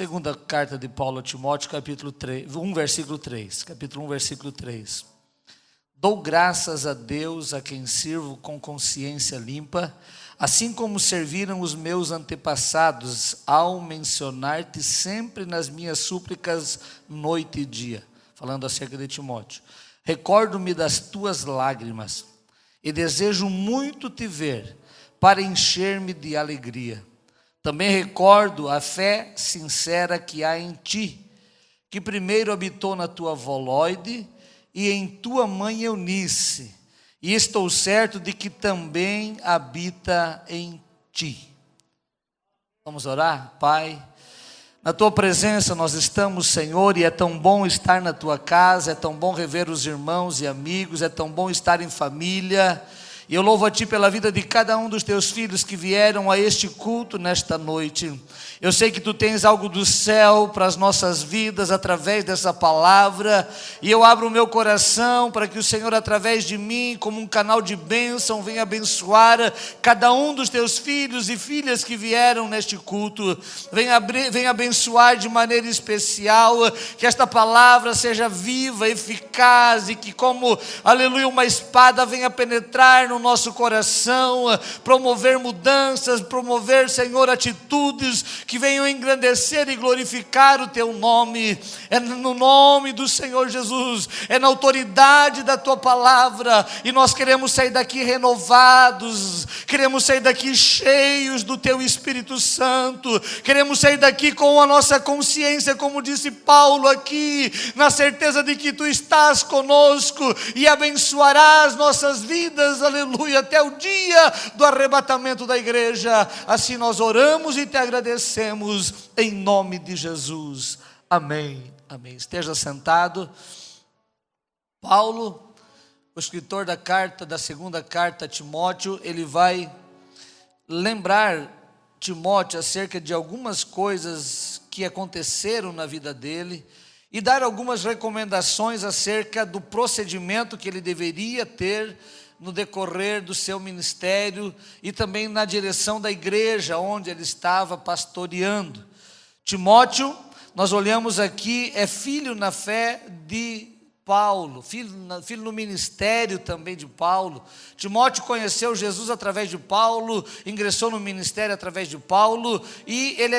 Segunda carta de Paulo a Timóteo, capítulo 3, 1, versículo 3. Capítulo 1, versículo 3. Dou graças a Deus, a quem sirvo com consciência limpa, assim como serviram os meus antepassados, ao mencionar-te sempre nas minhas súplicas, noite e dia. Falando acerca de Timóteo. Recordo-me das tuas lágrimas, e desejo muito te ver, para encher-me de alegria. Também recordo a fé sincera que há em ti, que primeiro habitou na tua avó Lóide e em tua mãe Eunice, e estou certo de que também habita em ti. Vamos orar? Pai, na tua presença nós estamos, Senhor, e é tão bom estar na tua casa, é tão bom rever os irmãos e amigos, é tão bom estar em família. E eu louvo a Ti pela vida de cada um dos Teus filhos que vieram a este culto nesta noite. Eu sei que Tu tens algo do céu para as nossas vidas através dessa palavra. E eu abro o meu coração para que o Senhor, através de mim, como um canal de bênção, venha abençoar cada um dos Teus filhos e filhas que vieram neste culto. Venha abençoar de maneira especial, que esta palavra seja viva, eficaz e que, como, aleluia, uma espada venha penetrar no nosso coração, promover mudanças, promover, Senhor, atitudes que venham engrandecer e glorificar o Teu nome. É no nome do Senhor Jesus, é na autoridade da Tua palavra, e nós queremos sair daqui renovados, queremos sair daqui cheios do Teu Espírito Santo, queremos sair daqui com a nossa consciência, como disse Paulo aqui, na certeza de que Tu estás conosco e abençoarás nossas vidas, aleluia, até o dia do arrebatamento da igreja. Assim nós oramos e Te agradecemos, em nome de Jesus, amém, amém. Esteja sentado. Paulo, o escritor da segunda carta a Timóteo, ele vai lembrar Timóteo acerca de algumas coisas que aconteceram na vida dele e dar algumas recomendações acerca do procedimento que ele deveria ter no decorrer do seu ministério e também na direção da igreja onde ele estava pastoreando. Timóteo, nós olhamos aqui, é filho na fé de Paulo, filho no ministério também de Paulo. Timóteo conheceu Jesus através de Paulo, ingressou no ministério através de Paulo, e ele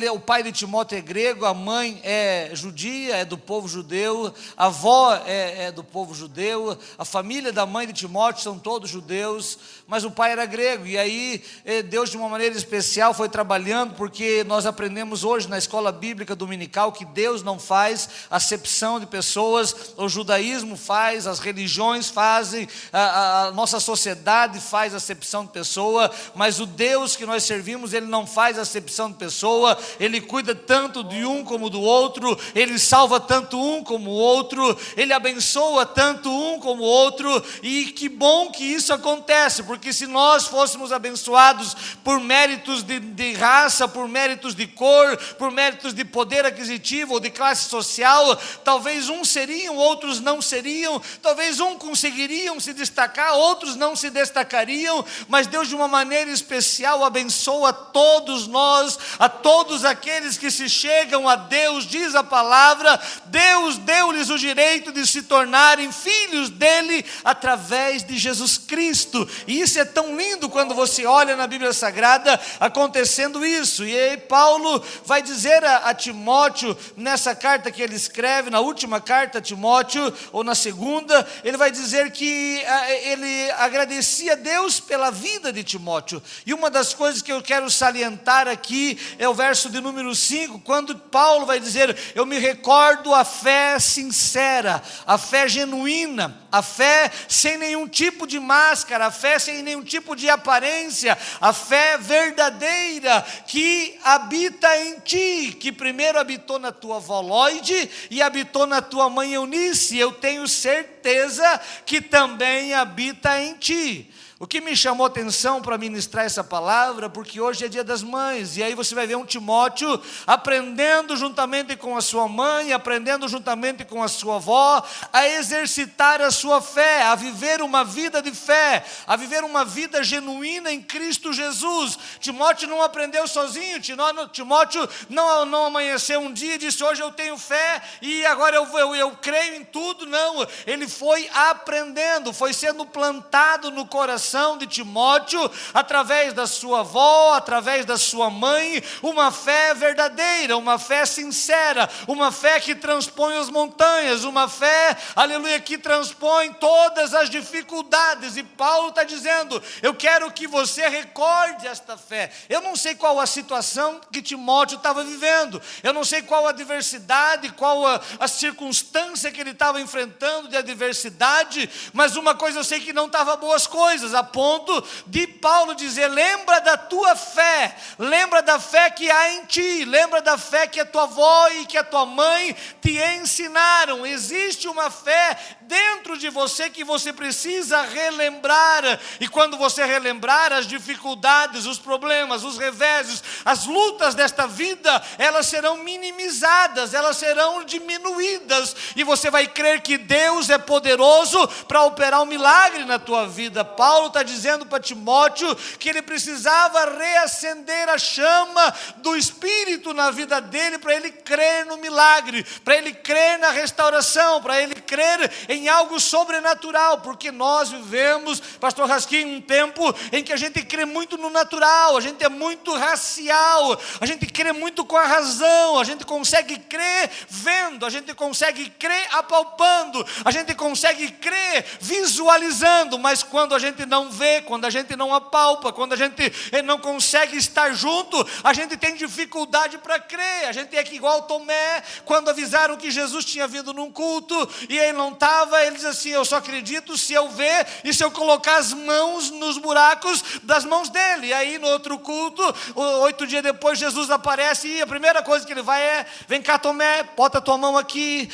é o pai de Timóteo é grego, a mãe é judia, é do povo judeu, a avó é do povo judeu, a família da mãe de Timóteo são todos judeus, mas o pai era grego. E aí Deus, de uma maneira especial, foi trabalhando, porque nós aprendemos hoje na escola bíblica dominical que Deus não faz acepção de pessoas. O judaísmo faz, as religiões fazem, a nossa sociedade faz acepção de pessoa, mas o Deus que nós servimos, Ele não faz acepção de pessoa. Ele cuida tanto de um como do outro, Ele salva tanto um como o outro, Ele abençoa tanto um como o outro, e que bom que isso acontece, porque se nós fôssemos abençoados por méritos de raça, por méritos de cor, por méritos de poder aquisitivo ou de classe social, talvez uns seriam, outros não seriam, talvez uns conseguiriam se destacar, outros não se destacariam, mas Deus, de uma maneira especial, abençoa todos nós, a todos aqueles que se chegam a Deus. Diz a palavra, Deus deu-lhes o direito de se tornarem filhos dele através de Jesus Cristo. E isso é tão lindo quando você olha na Bíblia Sagrada acontecendo isso. E aí Paulo vai dizer a Timóteo, nessa carta que ele escreve, na última carta a Timóteo, ou na segunda, ele vai dizer que ele agradecia a Deus pela vida de Timóteo. E uma das coisas que eu quero salientar aqui é o verso de número 5, quando Paulo vai dizer: eu me recordo a fé sincera, a fé genuína, a fé sem nenhum tipo de máscara, a fé sem nenhum tipo de aparência, a fé verdadeira que habita em ti, que primeiro habitou na tua avó Lóide e habitou na tua mãe Eunice. Eu tenho certeza que também habita em ti. O que me chamou a atenção para ministrar essa palavra, porque hoje é dia das mães, e aí você vai ver um Timóteo aprendendo juntamente com a sua mãe, aprendendo juntamente com a sua avó, a exercitar a sua fé, a viver uma vida de fé, a viver uma vida genuína em Cristo Jesus. Timóteo não aprendeu sozinho, Timóteo não amanheceu um dia e disse, hoje eu tenho fé e agora eu creio em tudo, não. Ele foi aprendendo, foi sendo plantado no coração de Timóteo, através da sua avó, através da sua mãe, uma fé verdadeira, uma fé sincera, uma fé que transpõe as montanhas, uma fé, aleluia, que transpõe todas as dificuldades. E Paulo está dizendo, eu quero que você recorde esta fé. Eu não sei qual a situação que Timóteo estava vivendo, eu não sei qual a adversidade, qual a circunstância que ele estava enfrentando de adversidade, mas uma coisa eu sei que não estava boas coisas, a ponto de Paulo dizer, lembra da tua fé, lembra da fé que há em ti, lembra da fé que a tua avó e que a tua mãe te ensinaram. Existe uma fé dentro de você que você precisa relembrar, e quando você relembrar, as dificuldades, os problemas, os reveses, as lutas desta vida, elas serão minimizadas, elas serão diminuídas, e você vai crer que Deus é poderoso para operar um milagre na tua vida. Paulo está dizendo para Timóteo que ele precisava reacender a chama do Espírito na vida dele, para ele crer no milagre, para ele crer na restauração, para ele crer em algo sobrenatural, porque nós vivemos, pastor Rasquinho, um tempo em que a gente crê muito no natural, a gente é muito racial, a gente crê muito com a razão, a gente consegue crer vendo, a gente consegue crer apalpando, a gente consegue crer visualizando, mas quando a gente não vê, quando a gente não apalpa, quando a gente não consegue estar junto, a gente tem dificuldade para crer. A gente é que igual Tomé, quando avisaram que Jesus tinha vindo num culto e ele não estava, ele diz assim, eu só acredito se eu ver e se eu colocar as mãos nos buracos das mãos dele. E aí no outro culto, 8 dias depois, Jesus aparece e a primeira coisa que ele vai é, vem cá Tomé, bota a tua mão aqui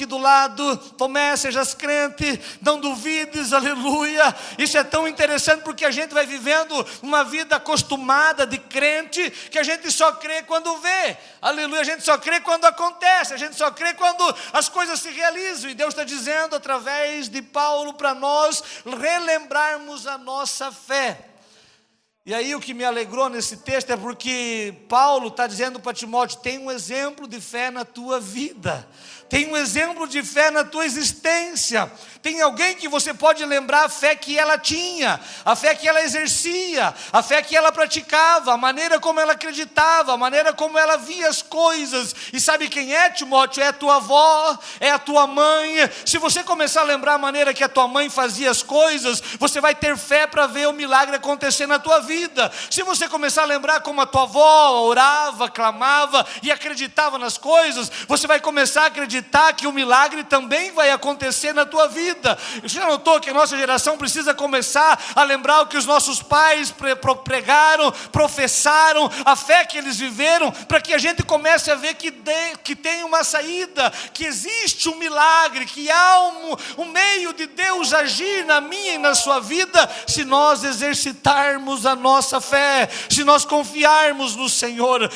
do lado, Tomé, sejas crente, não duvides, aleluia. Isso é tão interessante porque a gente vai vivendo uma vida acostumada de crente, que a gente só crê quando vê, aleluia, a gente só crê quando acontece, a gente só crê quando as coisas se realizam, e Deus está dizendo através de Paulo para nós relembrarmos a nossa fé. E aí o que me alegrou nesse texto é porque Paulo está dizendo para Timóteo, tem um exemplo de fé na tua vida, tem um exemplo de fé na tua existência, tem alguém que você pode lembrar a fé que ela tinha, a fé que ela exercia, a fé que ela praticava, a maneira como ela acreditava, a maneira como ela via as coisas. E sabe quem é, Timóteo? É a tua avó, é a tua mãe. Se você começar a lembrar a maneira que a tua mãe fazia as coisas, você vai ter fé para ver o milagre acontecer na tua vida. Se você começar a lembrar como a tua avó orava, clamava e acreditava nas coisas, você vai começar a acreditar que o milagre também vai acontecer na tua vida. Você já notou que a nossa geração precisa começar a lembrar o que os nossos pais pregaram, professaram, a fé que eles viveram, para que a gente comece a ver que tem uma saída, que existe um milagre, que há um meio de Deus agir na minha e na sua vida, se nós exercitarmos a nossa fé, se nós confiarmos no Senhor.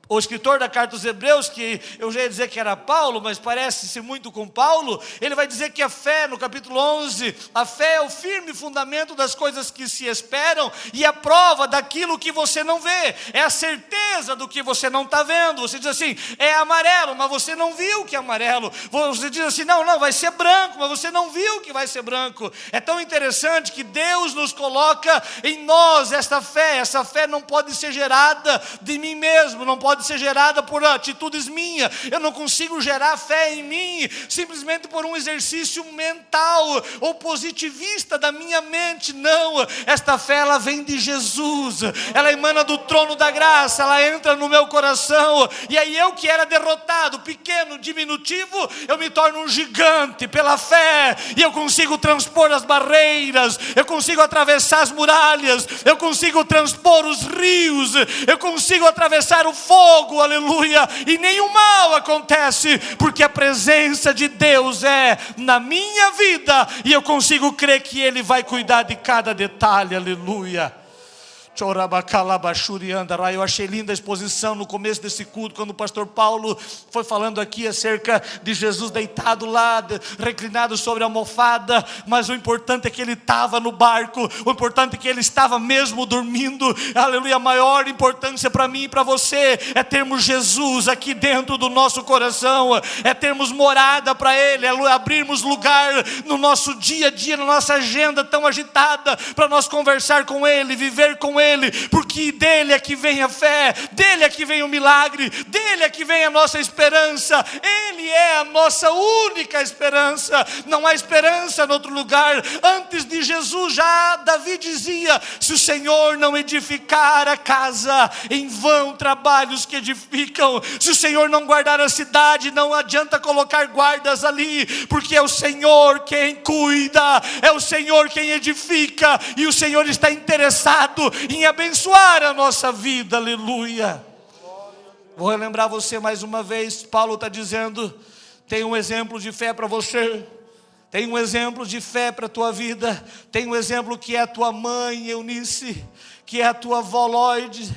O escritor da carta aos Hebreus, que eu já ia dizer que era Paulo, mas parece-se muito com Paulo, ele vai dizer que a fé, no capítulo 11, a fé é o firme fundamento das coisas que se esperam e a prova daquilo que você não vê, é a certeza do que você não está vendo. Você diz assim, é amarelo, mas você não viu que é amarelo. Você diz assim, não, vai ser branco, mas você não viu que vai ser branco. É tão interessante que Deus nos coloca em nós essa fé não pode ser gerada de mim mesmo, não pode ser gerada por atitudes minhas. Eu não consigo gerar fé em mim simplesmente por um exercício mental ou positivista da minha mente. Não, esta fé ela vem de Jesus, ela emana do trono da graça, ela entra no meu coração, e aí eu que era derrotado, pequeno, diminutivo, eu me torno um gigante pela fé, e eu consigo transpor as barreiras, eu consigo atravessar as muralhas, eu consigo transpor os rios, eu consigo atravessar o fogo, fogo, aleluia, e nenhum mal acontece, porque a presença de Deus é na minha vida, e eu consigo crer que Ele vai cuidar de cada detalhe, aleluia. Eu achei linda a exposição no começo desse culto, quando o pastor Paulo foi falando aqui acerca de Jesus deitado lá, reclinado sobre a almofada, mas o importante é que ele estava no barco, o importante é que ele estava mesmo dormindo, aleluia. A maior importância para mim e para você é termos Jesus aqui dentro do nosso coração, é termos morada para Ele, é abrirmos lugar no nosso dia a dia, na nossa agenda tão agitada, para nós conversar com Ele, viver com Ele, porque dele é que vem a fé, dele é que vem o milagre, dele é que vem a nossa esperança. Ele é a nossa única esperança, não há esperança em outro lugar. Antes de Jesus, já Davi dizia: se o Senhor não edificar a casa, em vão trabalham os que edificam. Se o Senhor não guardar a cidade, não adianta colocar guardas ali, porque é o Senhor quem cuida, é o Senhor quem edifica, e o Senhor está interessado em abençoar a nossa vida, aleluia. Vou relembrar você mais uma vez, Paulo está dizendo: tem um exemplo de fé para você, tem um exemplo de fé para a tua vida, tem um exemplo que é a tua mãe Eunice, que é a tua avó Lloyd.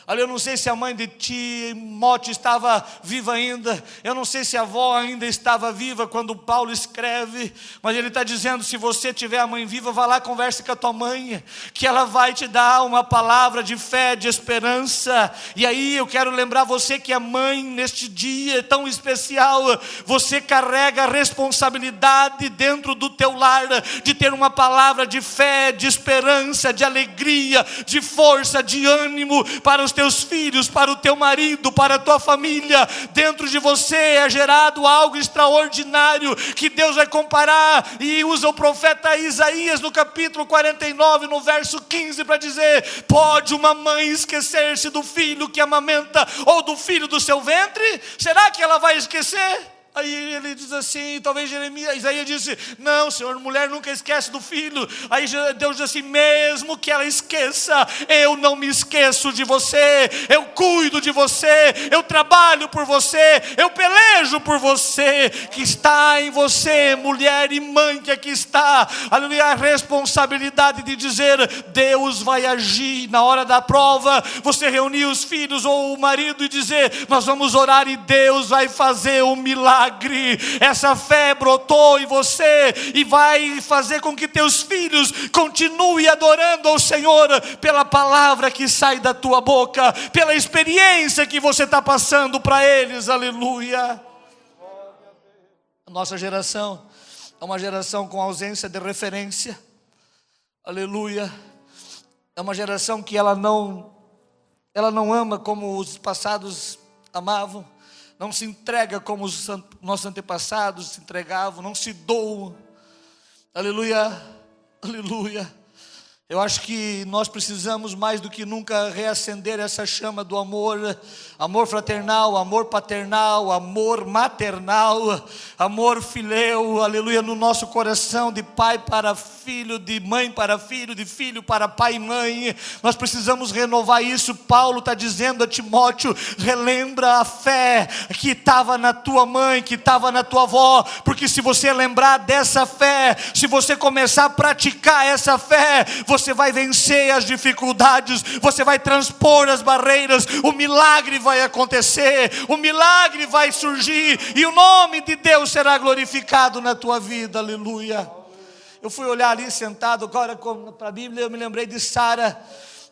Eu não sei se a mãe de Timóteo estava viva ainda, eu não sei se a avó ainda estava viva quando Paulo escreve, mas ele está dizendo: se você tiver a mãe viva, vá lá, converse com a tua mãe, que ela vai te dar uma palavra de fé, de esperança. E aí eu quero lembrar você que a mãe, neste dia tão especial, você carrega a responsabilidade dentro do teu lar, de ter uma palavra de fé, de esperança, de alegria, de força, de ânimo para os teus filhos, para o teu marido, para a tua família. Dentro de você é gerado algo extraordinário, que Deus vai comparar, e usa o profeta Isaías no capítulo 49, no verso 15, para dizer: pode uma mãe esquecer-se do filho que amamenta, ou do filho do seu ventre? Será que ela vai esquecer? Aí ele diz assim, talvez Isaías disse: não, Senhor, mulher nunca esquece do filho. Aí Deus diz assim: mesmo que ela esqueça, eu não me esqueço de você, eu cuido de você, eu trabalho por você, eu pelejo por você, que está em você, mulher e mãe que aqui está, aleluia. A responsabilidade de dizer: Deus vai agir na hora da prova. Você reunir os filhos ou o marido e dizer: nós vamos orar e Deus vai fazer um milagre. Essa fé brotou em você e vai fazer com que teus filhos continuem adorando ao Senhor pela palavra que sai da tua boca, pela experiência que você está passando para eles, aleluia. A nossa geração é uma geração com ausência de referência, aleluia. É uma geração que ela não ama como os passados amavam, não se entrega como os nossos antepassados se entregavam, não se doam, aleluia, aleluia. Eu acho que nós precisamos mais do que nunca reacender essa chama do amor, amor fraternal, amor paternal, amor maternal, amor fileu, aleluia, no nosso coração, de pai para filho, de mãe para filho, de filho para pai e mãe. Nós precisamos renovar isso. Paulo está dizendo a Timóteo: relembra a fé que estava na tua mãe, que estava na tua avó, porque se você lembrar dessa fé, se você começar a praticar essa fé, você vai vencer as dificuldades, você vai transpor as barreiras, o milagre vai acontecer, o milagre vai surgir, e o nome de Deus será glorificado na tua vida, aleluia. Eu fui olhar ali sentado agora para a Bíblia, eu me lembrei de Sara,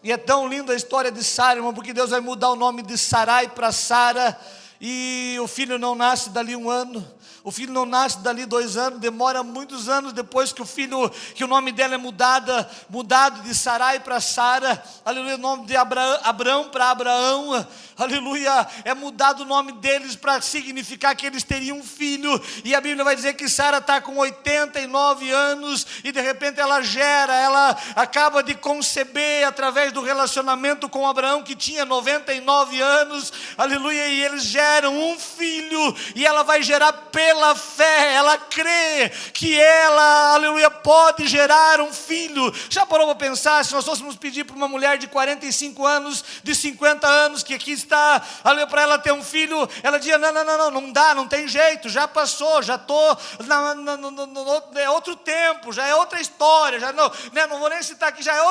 e é tão linda a história de Sara, irmão, porque Deus vai mudar o nome de Sarai para Sara, e o filho não nasce dali 1 ano, o filho não nasce dali 2 anos, demora muitos anos depois que o nome dela é mudado de Sarai para Sara, aleluia. O nome de Abrão para Abraão, aleluia, é mudado o nome deles para significar que eles teriam um filho, e a Bíblia vai dizer que Sara está com 89 anos, e de repente ela acaba de conceber através do relacionamento com Abraão, que tinha 99 anos, aleluia, e eles geram geram um filho, e ela vai gerar pela fé. Ela crê que ela, aleluia, pode gerar um filho. Já parou para pensar, se nós fôssemos pedir para uma mulher de 45 anos, de 50 anos, que aqui está, aleluia, para ela ter um filho, ela dizia, não dá, não tem jeito, já passou, já estou, é outro tempo, já é outra história, já não vou nem citar aqui, já é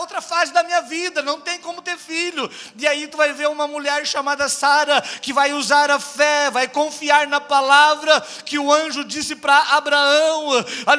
outra fase da minha vida, não tem como ter filho. E aí tu vai ver uma mulher chamada Sara, que vai usar a fé, vai confiar na palavra que o anjo disse para Abraão.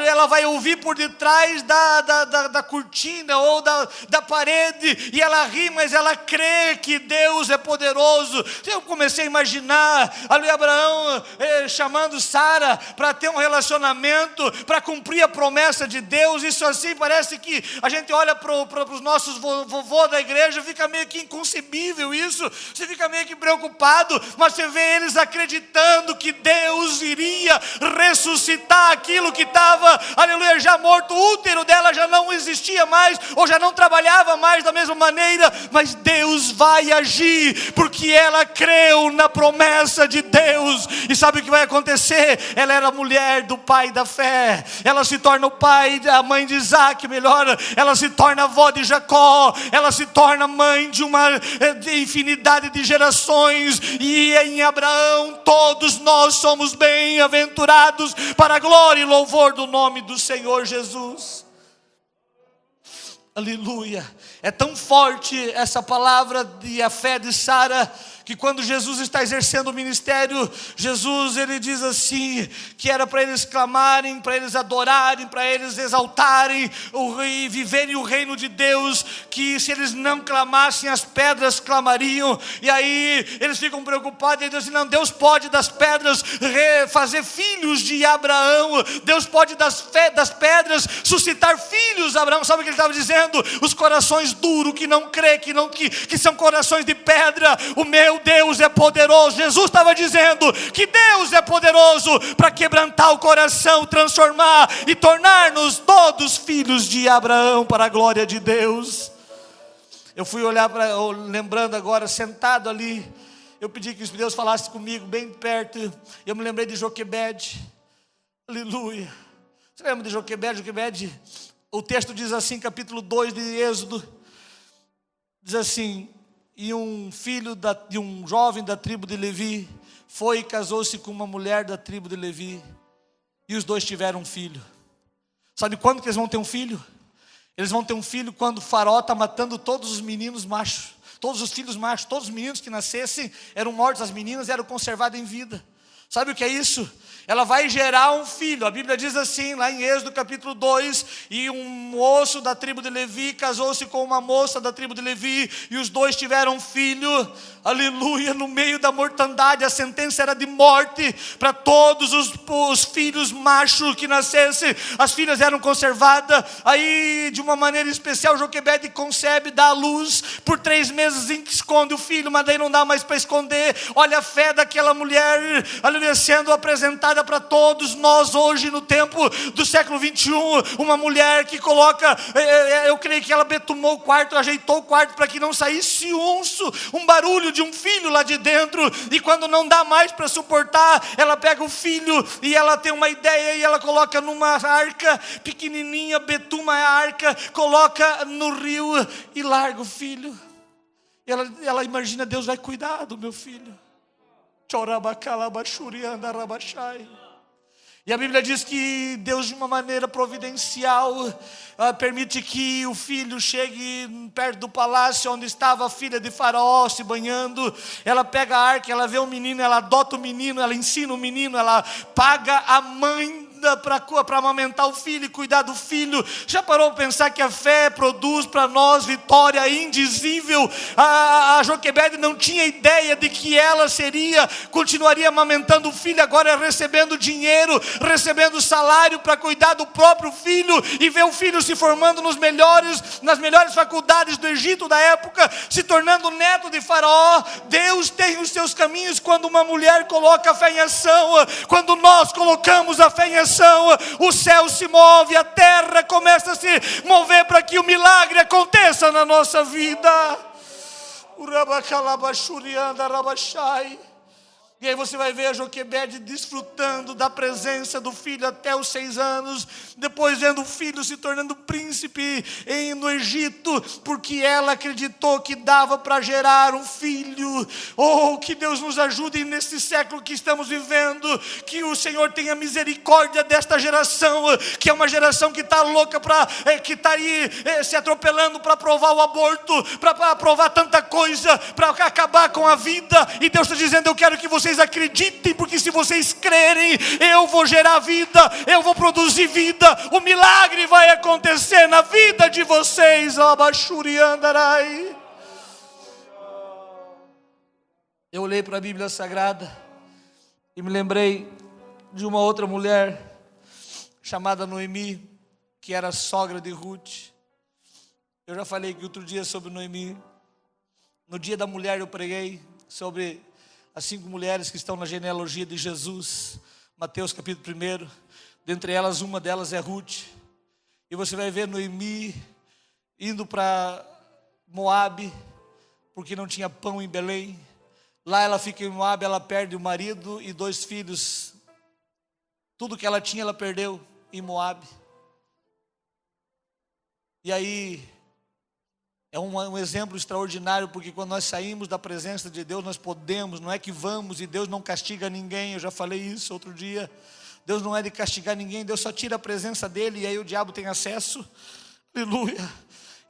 Ela vai ouvir por detrás da cortina ou da parede, e ela ri, mas ela crê que Deus é poderoso. Eu comecei a imaginar, Abraão chamando Sara para ter um relacionamento, para cumprir a promessa de Deus. Isso assim parece que a gente olha para os nossos vovô da igreja, fica meio que inconcebível isso, você fica meio que preocupado, mas você vê eles acreditando que Deus iria ressuscitar aquilo que estava, aleluia, já morto. O útero dela já não existia mais, ou já não trabalhava mais da mesma maneira, mas Deus vai agir, porque ela creu na promessa de Deus. E sabe o que vai acontecer? Ela era a mulher do pai da fé, ela se torna o pai, a mãe de Isaac, melhor, ela se torna avó de Jacó, ela se torna mãe de uma infinidade de gerações, e em Abraão todos nós somos bem-aventurados para a glória e louvor do nome do Senhor Jesus. Aleluia. É tão forte essa palavra e a fé de Sara, que quando Jesus está exercendo o ministério, Jesus, ele diz assim, que era para eles clamarem, para eles adorarem, para eles exaltarem e viverem o reino de Deus, que se eles não clamassem, as pedras clamariam. E aí eles ficam preocupados, e dizem assim, não, Deus pode das pedras fazer filhos de Abraão, Deus pode das pedras suscitar filhos. Abraão, sabe o que ele estava dizendo? Os corações duros, que não crê, que são corações de pedra, o meu Deus é poderoso. Jesus estava dizendo que Deus é poderoso para quebrantar o coração, transformar e tornar-nos todos filhos de Abraão para a glória de Deus. Eu fui olhar lembrando agora, sentado ali, eu pedi que Deus falasse comigo bem perto. Eu me lembrei de Joquebede. Aleluia. Você lembra de Joquebede? Joquebede, o texto diz assim, capítulo 2 de Êxodo, diz assim, e um filho de um jovem da tribo de Levi foi e casou-se com uma mulher da tribo de Levi, e os dois tiveram um filho. Sabe quando que eles vão ter um filho? Eles vão ter um filho quando o Faraó está matando todos os meninos machos, todos os filhos machos, todos os meninos que nascessem eram mortos, as meninas eram conservadas em vida. Sabe o que é isso? Ela vai gerar um filho. A Bíblia diz assim, lá em Êxodo capítulo 2, e um moço da tribo de Levi casou-se com uma moça da tribo de Levi, e os dois tiveram um filho. Aleluia. No meio da mortandade, a sentença era de morte para todos os filhos machos que nascessem. As filhas eram conservadas. Aí, de uma maneira especial, Joquebede concebe, dá à luz. Por 3 meses esconde o filho, mas daí não dá mais para esconder. Olha a fé daquela mulher, aleluia, sendo apresentada para todos nós hoje no tempo do século 21, uma mulher que coloca, eu creio que ela betumou o quarto, ajeitou o quarto para que não saísse um barulho de um filho lá de dentro, e quando não dá mais para suportar, ela pega o filho e ela tem uma ideia, e ela coloca numa arca pequenininha, betuma a arca, coloca no rio e larga o filho. Ela imagina, Deus vai cuidar do meu filho. E a Bíblia diz que Deus, de uma maneira providencial, permite que o filho chegue perto do palácio onde estava a filha de Faraó se banhando. Ela pega a arca, ela vê o menino, ela adota o menino, ela ensina o menino, ela paga a mãe para amamentar o filho e cuidar do filho. Já parou para pensar que a fé produz para nós vitória indizível? A Joquebede não tinha ideia de que ela continuaria amamentando o filho, agora recebendo dinheiro, recebendo salário para cuidar do próprio filho, e ver o filho se formando nas melhores faculdades do Egito da época, se tornando neto de Faraó. Deus tem os seus caminhos quando uma mulher coloca a fé em ação. Quando nós colocamos a fé em ação, o céu se move, a terra começa a se mover para que o milagre aconteça na nossa vida. E aí você vai ver a Joquebede desfrutando da presença do filho até os 6 anos, depois vendo o filho se tornando príncipe no Egito, porque ela acreditou que dava para gerar um filho. Oh, que Deus nos ajude nesse século que estamos vivendo, que o Senhor tenha misericórdia desta geração, que é uma geração que está louca, que está aí se atropelando para aprovar o aborto, para aprovar tanta coisa, para acabar com a vida. E Deus está dizendo: eu quero que vocês acreditem, porque se vocês crerem, eu vou gerar vida, eu vou produzir vida, o milagre vai acontecer na vida de vocês. Eu olhei para a Bíblia Sagrada e me lembrei de uma outra mulher chamada Noemi, que era sogra de Ruth. Eu já falei que outro dia sobre Noemi. No dia da mulher eu preguei sobre as 5 mulheres que estão na genealogia de Jesus, Mateus capítulo 1, dentre elas uma delas é Ruth, e você vai ver Noemi indo para Moabe, porque não tinha pão em Belém. Lá ela fica em Moabe, ela perde o marido e 2 filhos, tudo que ela tinha ela perdeu em Moabe. E aí é um exemplo extraordinário, porque quando nós saímos da presença de Deus, nós podemos, não é que vamos, e Deus não castiga ninguém. Eu já falei isso outro dia. Deus não é de castigar ninguém, Deus só tira a presença dele, e aí o diabo tem acesso. Aleluia.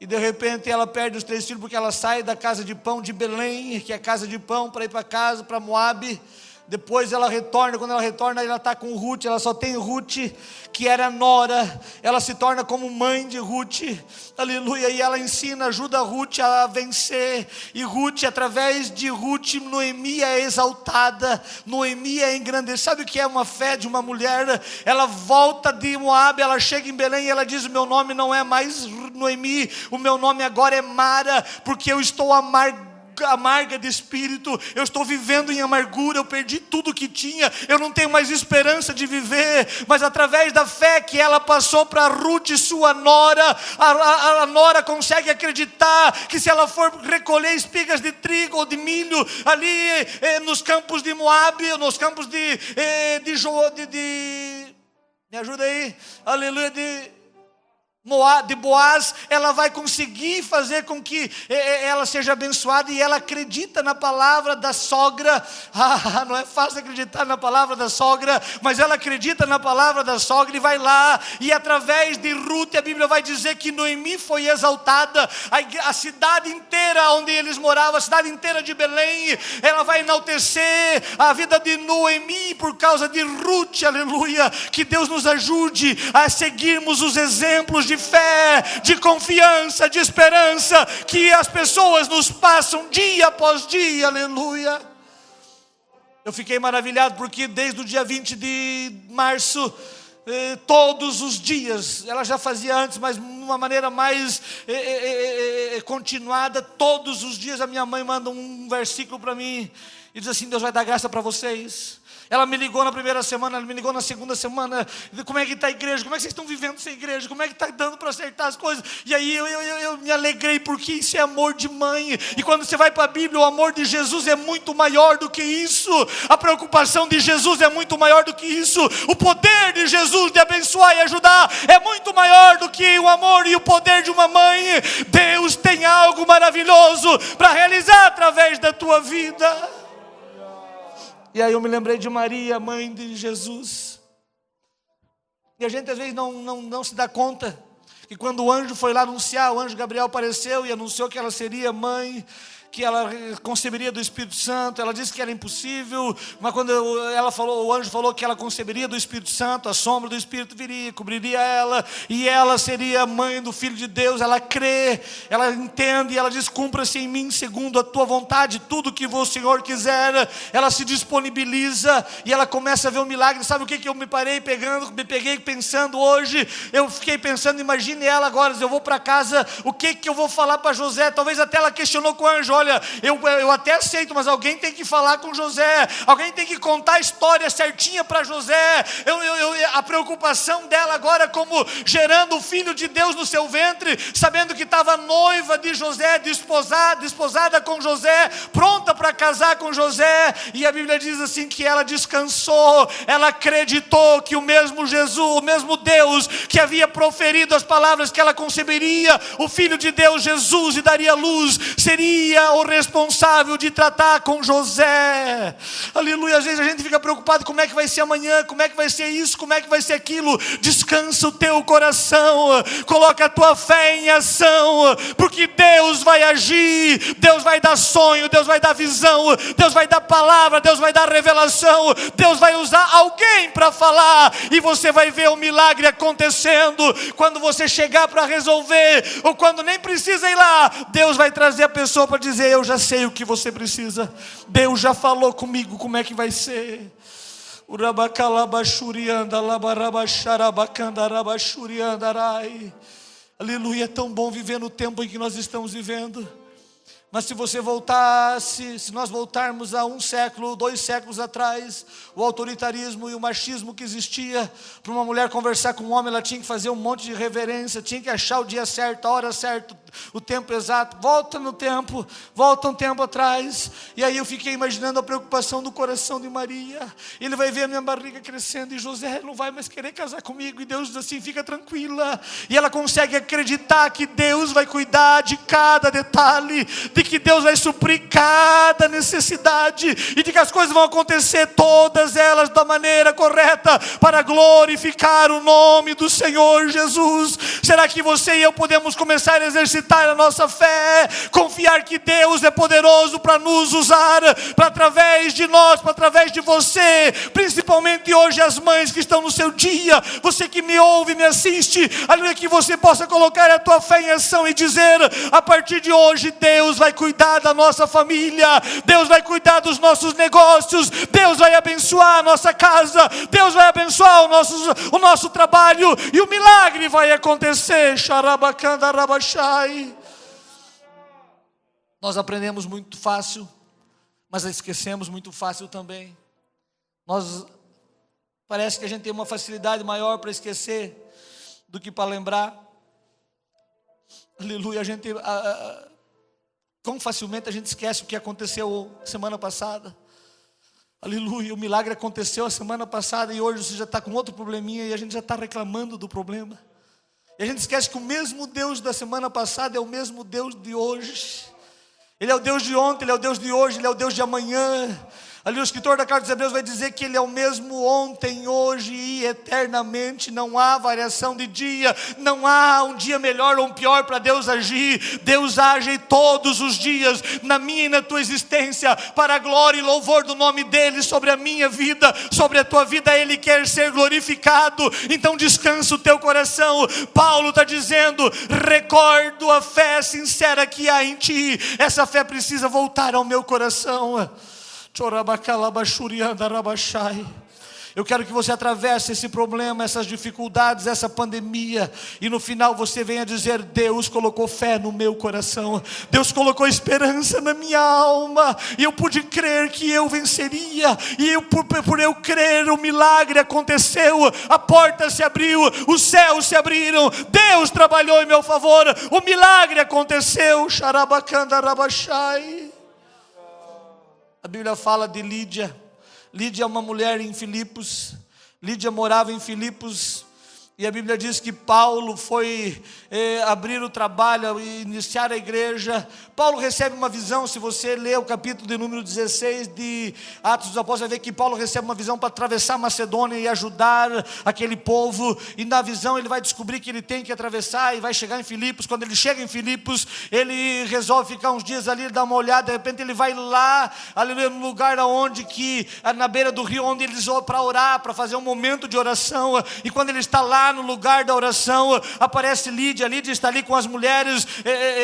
E de repente ela perde os 3 filhos, porque ela sai da casa de pão de Belém, que é a casa de pão, para ir para casa, para Moabe. Depois ela retorna, quando ela retorna, ela está com Ruth, ela só tem Ruth, que era nora, ela se torna como mãe de Ruth, aleluia, e ela ensina, ajuda Ruth a vencer, e Ruth, através de Ruth, Noemi é exaltada, Noemi é engrandecida. Sabe o que é uma fé de uma mulher? Ela volta de Moabe, ela chega em Belém e ela diz: o meu nome não é mais Noemi, o meu nome agora é Mara, porque eu estou amarga de espírito, eu estou vivendo em amargura, eu perdi tudo que tinha, eu não tenho mais esperança de viver. Mas através da fé que ela passou para Ruth, sua nora, a nora consegue acreditar que se ela for recolher espigas de trigo ou de milho ali nos campos de Moabe, nos campos de me ajuda aí, aleluia, de Boaz, ela vai conseguir fazer com que ela seja abençoada, e ela acredita na palavra da sogra. Não é fácil acreditar na palavra da sogra, mas ela acredita na palavra da sogra e vai lá, e através de Ruth a Bíblia vai dizer que Noemi foi exaltada, a cidade inteira onde eles moravam, a cidade inteira de Belém, ela vai enaltecer a vida de Noemi por causa de Ruth, aleluia. Que Deus nos ajude a seguirmos os exemplos de fé, de confiança, de esperança, que as pessoas nos passam dia após dia, aleluia. Eu fiquei maravilhado, porque desde o dia 20 de março, todos os dias, ela já fazia antes, mas de uma maneira mais continuada, todos os dias a minha mãe manda um versículo para mim, e diz assim: Deus vai dar graça para vocês. Ela me ligou na primeira semana, ela me ligou na segunda semana: como é que está a igreja? Como é que vocês estão vivendo sem igreja? Como é que está dando para acertar as coisas? E aí eu me alegrei, porque isso é amor de mãe. E quando você vai para a Bíblia, o amor de Jesus é muito maior do que isso. A preocupação de Jesus é muito maior do que isso. O poder de Jesus de abençoar e ajudar é muito maior do que o amor e o poder de uma mãe. Deus tem algo maravilhoso para realizar através da tua vida. E aí eu me lembrei de Maria, mãe de Jesus. E a gente às vezes não se dá conta que quando o anjo foi lá anunciar, o anjo Gabriel apareceu e anunciou que ela seria mãe, que ela conceberia do Espírito Santo. Ela disse que era impossível, mas quando o anjo falou que ela conceberia do Espírito Santo, a sombra do Espírito viria, cobriria ela, e ela seria mãe do Filho de Deus. Ela crê, ela entende, e ela diz: cumpra-se em mim segundo a tua vontade, tudo que o Senhor quiser. Ela se disponibiliza, e ela começa a ver o milagre. Sabe o que eu me peguei pensando hoje? Eu fiquei pensando, imagine ela agora: eu vou para casa, o que eu vou falar para José? Talvez até ela questionou com o anjo: olha, eu até aceito, mas alguém tem que falar com José, alguém tem que contar a história certinha para José. A preocupação dela agora como gerando o filho de Deus no seu ventre, sabendo que estava noiva de José, desposada com José, pronta para casar com José. E a Bíblia diz assim que ela descansou, ela acreditou que o mesmo Jesus, o mesmo Deus que havia proferido as palavras que ela conceberia o filho de Deus Jesus e daria luz, seria o responsável de tratar com José. Aleluia. Às vezes a gente fica preocupado, como é que vai ser amanhã, como é que vai ser isso, como é que vai ser aquilo. Descansa o teu coração, coloca a tua fé em ação, porque Deus vai agir, Deus vai dar sonho, Deus vai dar visão, Deus vai dar palavra, Deus vai dar revelação, Deus vai usar alguém para falar, e você vai ver o milagre acontecendo. Quando você chegar para resolver, ou quando nem precisa ir lá, Deus vai trazer a pessoa para dizer: eu já sei o que você precisa, Deus já falou comigo como é que vai ser. Aleluia. É tão bom viver no tempo em que nós estamos vivendo. Mas se você voltasse, se nós voltarmos a 1 século, 2 séculos atrás, o autoritarismo e o machismo que existia, para uma mulher conversar com um homem, ela tinha que fazer um monte de reverência, tinha que achar o dia certo, a hora certa, o tempo exato. Volta um tempo atrás. E aí eu fiquei imaginando a preocupação do coração de Maria. Ele vai ver a minha barriga crescendo, e José não vai mais querer casar comigo. E Deus diz assim: fica tranquila. E ela consegue acreditar que Deus vai cuidar de cada detalhe, de que Deus vai suprir cada necessidade, e de que as coisas vão acontecer todas elas da maneira correta, para glorificar o nome do Senhor Jesus. Será que você e eu podemos começar a exercitar a nossa fé, confiar que Deus é poderoso para nos usar, para através de nós, para através de você, principalmente hoje as mães que estão no seu dia, você que me ouve, me assiste, aleluia, que você possa colocar a tua fé em ação e dizer: a partir de hoje Deus vai cuidar da nossa família, Deus vai cuidar dos nossos negócios, Deus vai abençoar a nossa casa, Deus vai abençoar o nosso trabalho, e o milagre vai acontecer. Xarabacanda rabachai. Nós aprendemos muito fácil, mas esquecemos muito fácil também. Parece que a gente tem uma facilidade maior para esquecer do que para lembrar. Aleluia. Quão facilmente a gente esquece o que aconteceu semana passada. Aleluia. O milagre aconteceu a semana passada, e hoje você já está com outro probleminha, e a gente já está reclamando do problema. E a gente esquece que o mesmo Deus da semana passada é o mesmo Deus de hoje. Ele é o Deus de ontem, Ele é o Deus de hoje, Ele é o Deus de amanhã. Ali o escritor da carta dos Hebreus vai dizer que Ele é o mesmo ontem, hoje e eternamente. Não há variação de dia, não há um dia melhor ou um pior para Deus agir. Deus age todos os dias, na minha e na tua existência, para a glória e louvor do nome dEle, sobre a minha vida, sobre a tua vida. Ele quer ser glorificado. Então descansa o teu coração. Paulo está dizendo: recordo a fé sincera que há em ti. Essa fé precisa voltar ao meu coração. Eu quero que você atravesse esse problema, essas dificuldades, essa pandemia, e no final você venha dizer: Deus colocou fé no meu coração, Deus colocou esperança na minha alma, e eu pude crer que eu venceria, e por eu crer, o milagre aconteceu, a porta se abriu, os céus se abriram, Deus trabalhou em meu favor, o milagre aconteceu. Xarabacanda rabachai. A Bíblia fala de Lídia. Lídia é uma mulher em Filipos. Lídia morava em Filipos. E a Bíblia diz que Paulo foi abrir o trabalho e iniciar a igreja. Paulo recebe uma visão. Se você ler o capítulo de número 16 de Atos dos Apóstolos, vai ver que Paulo recebe uma visão para atravessar Macedônia e ajudar aquele povo. E na visão ele vai descobrir que ele tem que atravessar e vai chegar em Filipos. Quando ele chega em Filipos, ele resolve ficar uns dias ali, dar uma olhada. De repente ele vai lá, aleluia, no lugar onde que, na beira do rio, onde eles vão para orar, para fazer um momento de oração. E quando ele está lá, lá no lugar da oração, aparece Lídia. Lídia está ali com as mulheres.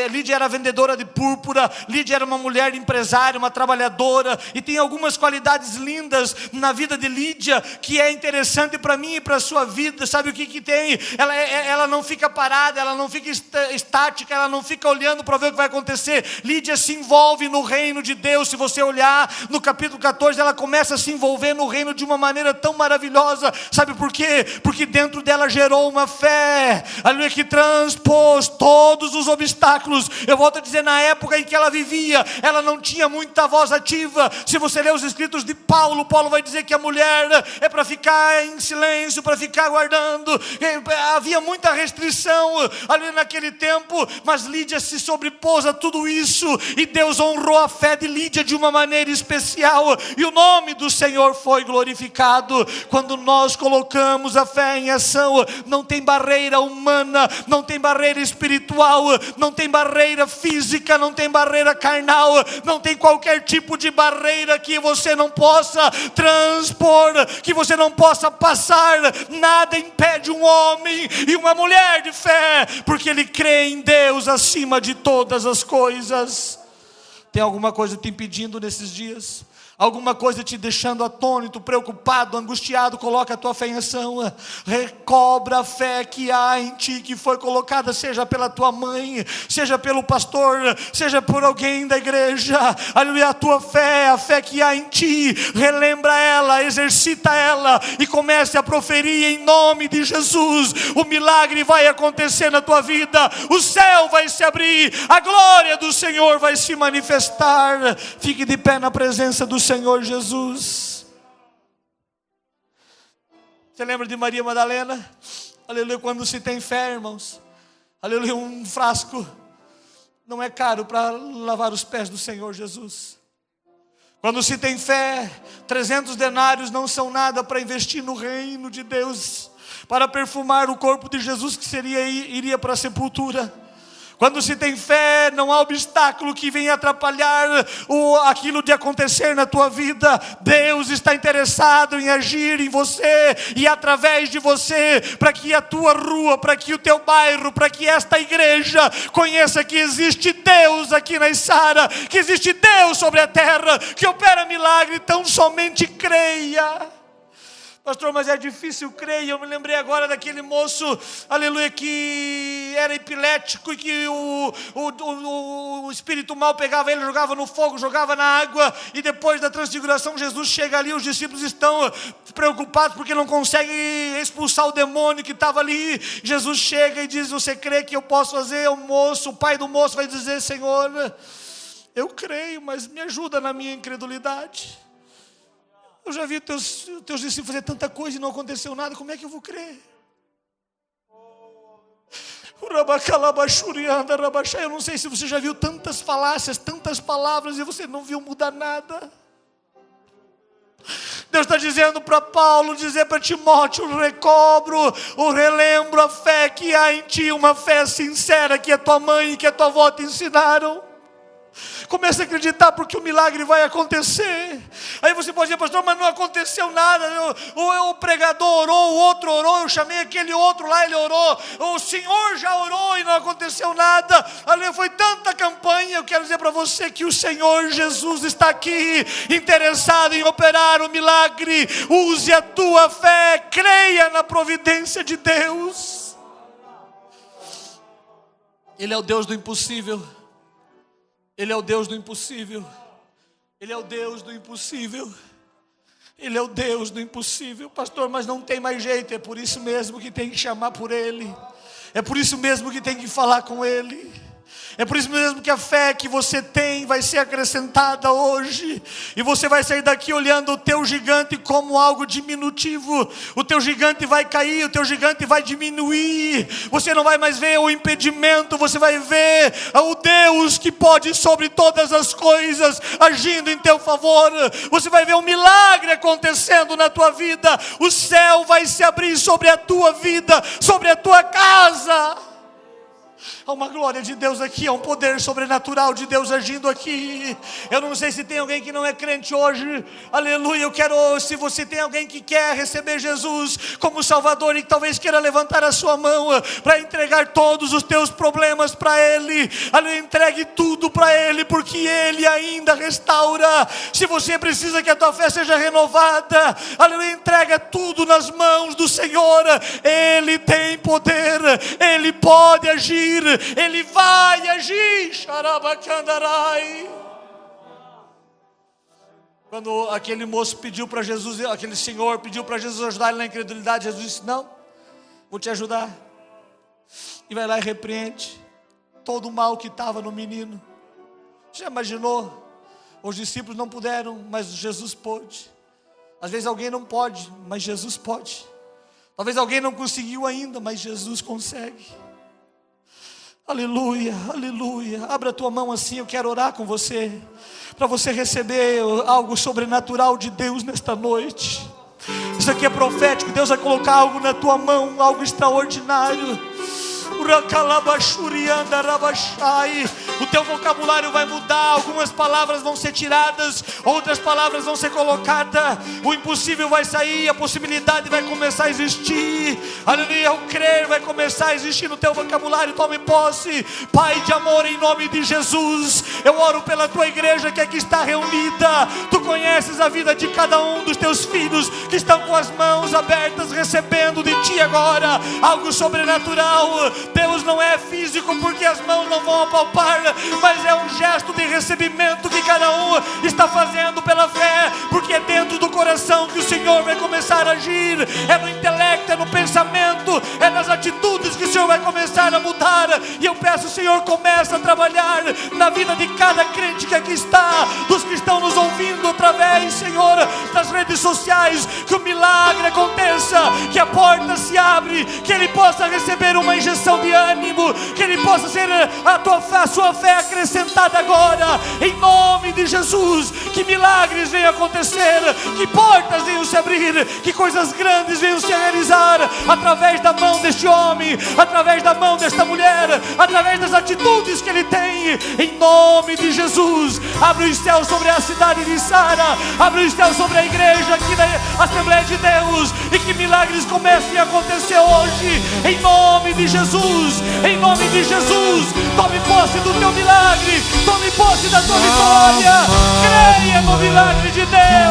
Lídia era vendedora de púrpura. Lídia era uma mulher empresária, uma trabalhadora, e tem algumas qualidades lindas na vida de Lídia, que é interessante para mim e para a sua vida. Sabe o que tem? Ela não fica parada, ela não fica estática, ela não fica olhando para ver o que vai acontecer. Lídia se envolve no reino de Deus. Se você olhar no capítulo 14, ela começa a se envolver no reino de uma maneira tão maravilhosa. Sabe por quê? Porque dentro dela gerou uma fé, aleluia, que transpôs todos os obstáculos. Eu volto a dizer, na época em que ela vivia, ela não tinha muita voz ativa. Se você ler os escritos de Paulo, Paulo vai dizer que a mulher é para ficar em silêncio, para ficar aguardando. Havia muita restrição ali naquele tempo, mas Lídia se sobrepôs a tudo isso, e Deus honrou a fé de Lídia de uma maneira especial, e o nome do Senhor foi glorificado. Quando nós colocamos a fé em ação, não tem barreira humana, não tem barreira espiritual, não tem barreira física, não tem barreira carnal, não tem qualquer tipo de barreira que você não possa transpor, que você não possa passar. Nada impede um homem e uma mulher de fé, porque ele crê em Deus acima de todas as coisas. Tem alguma coisa te impedindo nesses dias? Alguma coisa te deixando atônito, preocupado, angustiado? Coloca a tua fé em ação. Recobra a fé que há em ti, que foi colocada, seja pela tua mãe, seja pelo pastor, seja por alguém da igreja. Aleluia, a tua fé, a fé que há em ti, relembra ela, exercita ela, e comece a proferir em nome de Jesus. O milagre vai acontecer na tua vida, o céu vai se abrir, a glória do Senhor vai se manifestar. Fique de pé na presença do Senhor Jesus. Você lembra de Maria Madalena? Aleluia, quando se tem fé, irmãos, aleluia, um frasco não é caro para lavar os pés do Senhor Jesus. Quando se tem fé, 300 denários não são nada para investir no reino de Deus, para perfumar o corpo de Jesus que iria para a sepultura. Quando se tem fé, não há obstáculo que venha atrapalhar aquilo de acontecer na tua vida. Deus está interessado em agir em você e através de você, para que a tua rua, para que o teu bairro, para que esta igreja conheça que existe Deus aqui na Içara, que existe Deus sobre a terra, que opera milagre. Então somente creia. Pastor, mas é difícil crer. Eu me lembrei agora daquele moço, aleluia, que era epilético, e que o espírito mal pegava ele, jogava no fogo, jogava na água, e depois da transfiguração Jesus chega ali, os discípulos estão preocupados porque não conseguem expulsar o demônio que estava ali. Jesus chega e diz: você crê que eu posso fazer? O pai do moço vai dizer: Senhor, eu creio, mas me ajuda na minha incredulidade. Eu já vi teus discípulos fazer tanta coisa e não aconteceu nada, como é que eu vou crer? Eu não sei se você já viu tantas falácias, tantas palavras, e você não viu mudar nada. Deus está dizendo para Paulo, dizer para Timóteo: relembro a fé que há em ti, uma fé sincera que a tua mãe e que a tua avó te ensinaram. Comece a acreditar, porque o milagre vai acontecer. Aí você pode dizer: pastor, mas não aconteceu nada. O pregador orou, o outro orou, eu chamei aquele outro lá, ele orou, o Senhor já orou e não aconteceu nada. Ali foi tanta campanha. Eu quero dizer para você que o Senhor Jesus está aqui, interessado em operar o milagre. Use a tua fé, creia na providência de Deus. Ele é o Deus do impossível. Ele é o Deus do impossível. Ele é o Deus do impossível. Ele é o Deus do impossível. Pastor, mas não tem mais jeito. É por isso mesmo que tem que chamar por Ele. É por isso mesmo que tem que falar com Ele. É por isso mesmo que a fé que você tem vai ser acrescentada hoje. E você vai sair daqui olhando o teu gigante como algo diminutivo. O teu gigante vai cair, o teu gigante vai diminuir. Você não vai mais ver o impedimento, você vai ver o Deus que pode sobre todas as coisas agindo em teu favor. Você vai ver um milagre acontecendo na tua vida. O céu vai se abrir sobre a tua vida, sobre a tua casa. Há uma glória de Deus aqui, há um poder sobrenatural de Deus agindo aqui. Eu não sei se tem alguém que não é crente hoje, aleluia. Eu quero, se você tem alguém que quer receber Jesus como Salvador e talvez queira levantar a sua mão para entregar todos os teus problemas para Ele, aleluia, entregue tudo para Ele, porque Ele ainda restaura. Se você precisa que a tua fé seja renovada, aleluia, entrega tudo nas mãos do Senhor. Ele tem poder, Ele pode agir, Ele vai agir. Xarabacandarai. Quando aquele moço pediu para Jesus, aquele senhor pediu para Jesus ajudar ele na incredulidade, Jesus disse: não, vou te ajudar. E vai lá e repreende todo o mal que estava no menino. Já imaginou? Os discípulos não puderam, mas Jesus pôde. Às vezes alguém não pode, mas Jesus pode. Talvez alguém não conseguiu ainda, mas Jesus consegue. Aleluia, aleluia. Abra a tua mão assim, eu quero orar com você, para você receber algo sobrenatural de Deus nesta noite. Isso aqui é profético, Deus vai colocar algo na tua mão, algo extraordinário. O teu vocabulário vai mudar, algumas palavras vão ser tiradas, outras palavras vão ser colocadas, o impossível vai sair, a possibilidade vai começar a existir, aleluia, o crer vai começar a existir no teu vocabulário. Tome posse, Pai de amor, em nome de Jesus, eu oro pela tua igreja que aqui está reunida. Tu conheces a vida de cada um dos teus filhos que estão com as mãos abertas, recebendo de ti agora algo sobrenatural. Deus não é físico, porque as mãos não vão apalpar, mas é um gesto de recebimento que cada um está fazendo pela fé, porque é dentro do coração que o Senhor vai começar a agir. É no intelecto, é no pensamento, é nas atitudes que o Senhor vai começar a mudar. E eu peço, Senhor, começa a trabalhar na vida de cada crente que aqui está, dos que estão nos ouvindo através, Senhor, das redes sociais, que o milagre aconteça, que a porta se abre, que ele possa receber uma injeção de ânimo, que ele possa ser a sua fé acrescentada agora, em nome de Jesus. Que milagres venham acontecer, que portas venham se abrir, que coisas grandes venham se realizar, através da mão deste homem, através da mão desta mulher, através das atitudes que ele tem, em nome de Jesus. Abre os céus sobre a cidade de Sara, abre os céus sobre a igreja aqui da Assembleia de Deus, e que milagres comecem a acontecer hoje, em nome de Jesus, em nome de Jesus. Tome posse do teu milagre, tome posse da tua vitória, creia no milagre de Deus.